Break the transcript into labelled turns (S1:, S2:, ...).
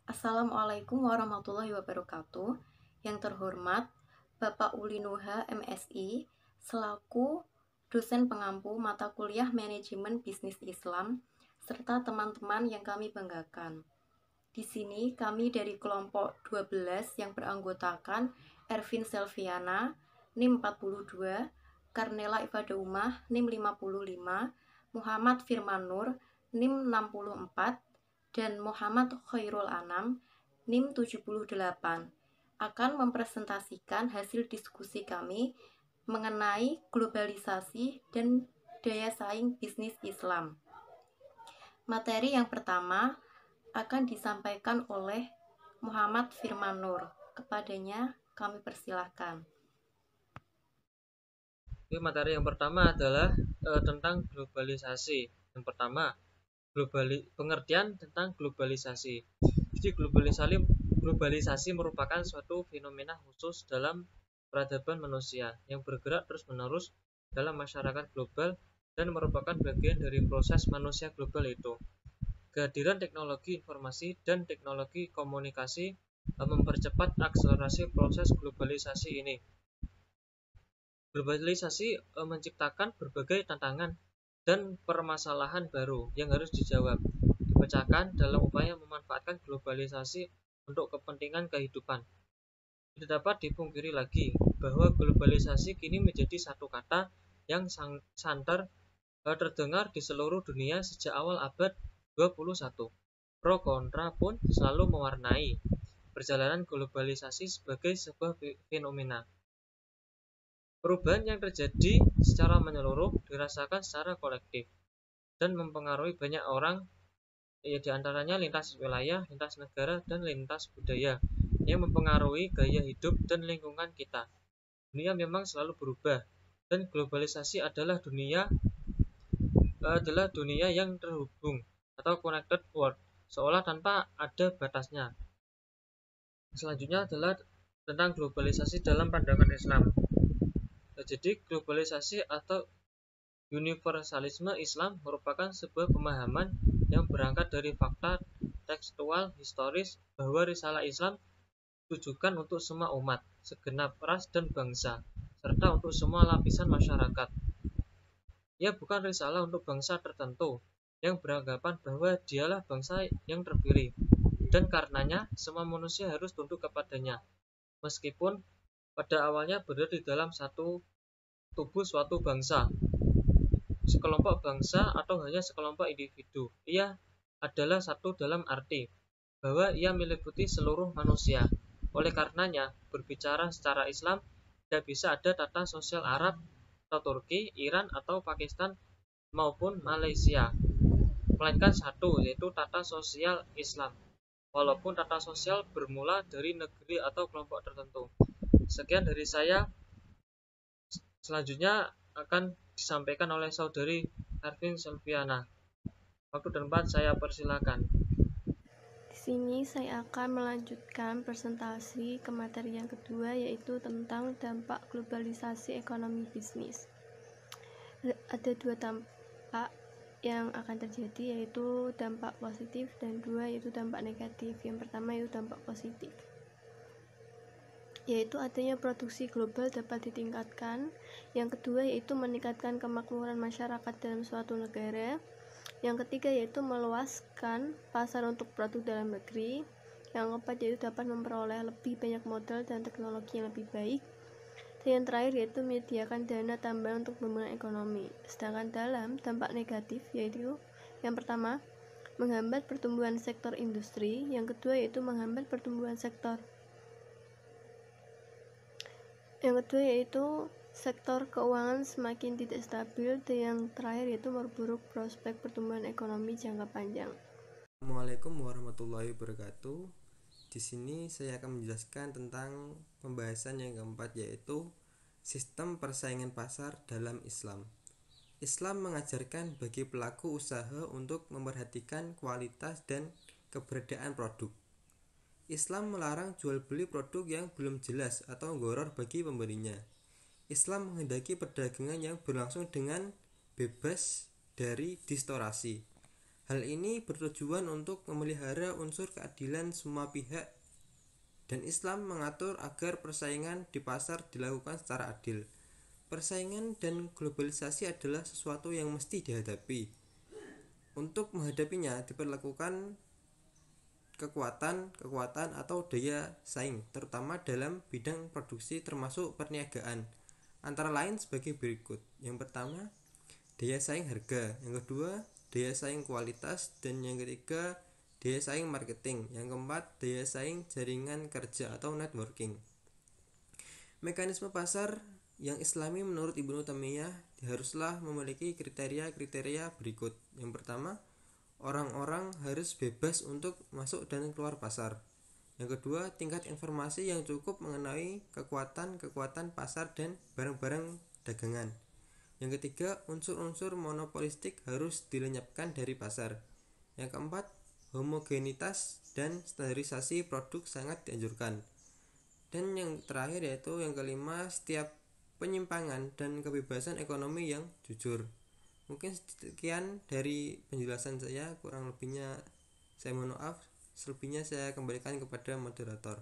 S1: Assalamualaikum warahmatullahi wabarakatuh. Yang terhormat Bapak Uli Nuha MSI selaku dosen pengampu mata kuliah Manajemen Bisnis Islam serta teman-teman yang kami banggakan. Di sini kami dari kelompok 12 yang beranggotakan Ervin Selviana, NIM 42, Karnela Ifada Umah, NIM 55, Muhammad Firman Nur, NIM 64, dan Muhammad Khairul Anam, NIM 78, akan mempresentasikan hasil diskusi kami mengenai globalisasi dan daya saing bisnis Islam. Materi yang pertama akan disampaikan oleh Muhammad Firman Nur. Kepadanya kami persilahkan.
S2: Materi yang pertama adalah tentang globalisasi. Yang pertama, pengertian tentang globalisasi. Jadi globalisasi merupakan suatu fenomena khusus dalam peradaban manusia yang bergerak terus-menerus dalam masyarakat global dan merupakan bagian dari proses manusia global itu. Kehadiran teknologi informasi dan teknologi komunikasi mempercepat akselerasi proses globalisasi ini. Globalisasi menciptakan berbagai tantangan dan permasalahan baru yang harus dijawab, dipecahkan dalam upaya memanfaatkan globalisasi untuk kepentingan kehidupan. Tidak dapat dipungkiri lagi bahwa globalisasi kini menjadi satu kata yang santer terdengar di seluruh dunia sejak awal abad 21. Pro kontra pun selalu mewarnai perjalanan globalisasi sebagai sebuah fenomena. Perubahan yang terjadi secara menyeluruh dirasakan secara kolektif dan mempengaruhi banyak orang, di antaranya lintas wilayah, lintas negara, dan lintas budaya yang mempengaruhi gaya hidup dan lingkungan kita. Dunia memang selalu berubah dan globalisasi adalah dunia yang terhubung atau connected world, seolah tanpa ada batasnya. Selanjutnya adalah tentang globalisasi dalam pandangan Islam. Jadi globalisasi atau universalisme Islam merupakan sebuah pemahaman yang berangkat dari fakta tekstual historis bahwa risalah Islam ditujukan untuk semua umat, segenap ras dan bangsa, serta untuk semua lapisan masyarakat. Ia bukan risalah untuk bangsa tertentu yang beranggapan bahwa dialah bangsa yang terpilih, dan karenanya semua manusia harus tunduk kepadanya, meskipun pada awalnya berada di dalam satu tubuh suatu bangsa, sekelompok bangsa, atau hanya sekelompok individu. Ia adalah satu dalam arti bahwa ia meliputi seluruh manusia. Oleh karenanya, berbicara secara Islam tidak bisa ada tata sosial Arab atau Turki, Iran atau Pakistan maupun Malaysia, melainkan satu, yaitu tata sosial Islam. Walaupun tata sosial bermula dari negeri atau kelompok tertentu. Sekian dari saya. Selanjutnya akan disampaikan oleh saudari Ervin Selviana. Waktu dan tempat saya persilakan.
S3: Di sini saya akan melanjutkan presentasi ke materi yang kedua, yaitu tentang dampak globalisasi ekonomi bisnis. Ada dua dampak yang akan terjadi, yaitu dampak positif dan dua yaitu dampak negatif. Yang pertama yaitu dampak positif, yaitu adanya produksi global dapat ditingkatkan. Yang kedua yaitu meningkatkan kemakmuran masyarakat dalam suatu negara. Yang ketiga yaitu meluaskan pasar untuk produk dalam negeri. Yang keempat yaitu dapat memperoleh lebih banyak modal dan teknologi yang lebih baik. Dan yang terakhir yaitu menyediakan dana tambahan untuk pembangunan ekonomi. Sedangkan dalam dampak negatif yaitu yang pertama menghambat pertumbuhan sektor industri, yang kedua yaitu menghambat pertumbuhan sektor sektor keuangan semakin tidak stabil, dan yang terakhir yaitu memperburuk prospek pertumbuhan ekonomi jangka panjang.
S4: Assalamualaikum warahmatullahi wabarakatuh. Di sini saya akan menjelaskan tentang pembahasan yang keempat, yaitu sistem persaingan pasar dalam Islam. Islam mengajarkan bagi pelaku usaha untuk memperhatikan kualitas dan keberadaan produk. Islam melarang jual beli produk yang belum jelas atau gharar bagi pembelinya. Islam menghendaki perdagangan yang berlangsung dengan bebas dari distorsi. Hal ini bertujuan untuk memelihara unsur keadilan semua pihak, dan Islam mengatur agar persaingan di pasar dilakukan secara adil. Persaingan dan globalisasi adalah sesuatu yang mesti dihadapi. Untuk menghadapinya diperlakukan kekuatan atau daya saing, terutama dalam bidang produksi termasuk perniagaan. Antara lain sebagai berikut. Yang pertama, daya saing harga. Yang kedua, daya saing kualitas. Dan yang ketiga, daya saing marketing. Yang keempat, daya saing jaringan kerja atau networking. Mekanisme pasar yang islami menurut Ibnu Taimiyah haruslah memiliki kriteria-kriteria berikut. Yang pertama, orang-orang harus bebas untuk masuk dan keluar pasar. Yang kedua, tingkat informasi yang cukup mengenai kekuatan pasar dan barang-barang dagangan. Yang ketiga, unsur-unsur monopolistik harus dilenyapkan dari pasar. Yang keempat, homogenitas dan standarisasi produk sangat dianjurkan. Dan yang terakhir yaitu yang kelima, setiap penyimpangan dan kebebasan ekonomi yang jujur. Mungkin sekian dari penjelasan saya, kurang lebihnya saya mohon maaf. Selebihnya saya kembalikan kepada moderator.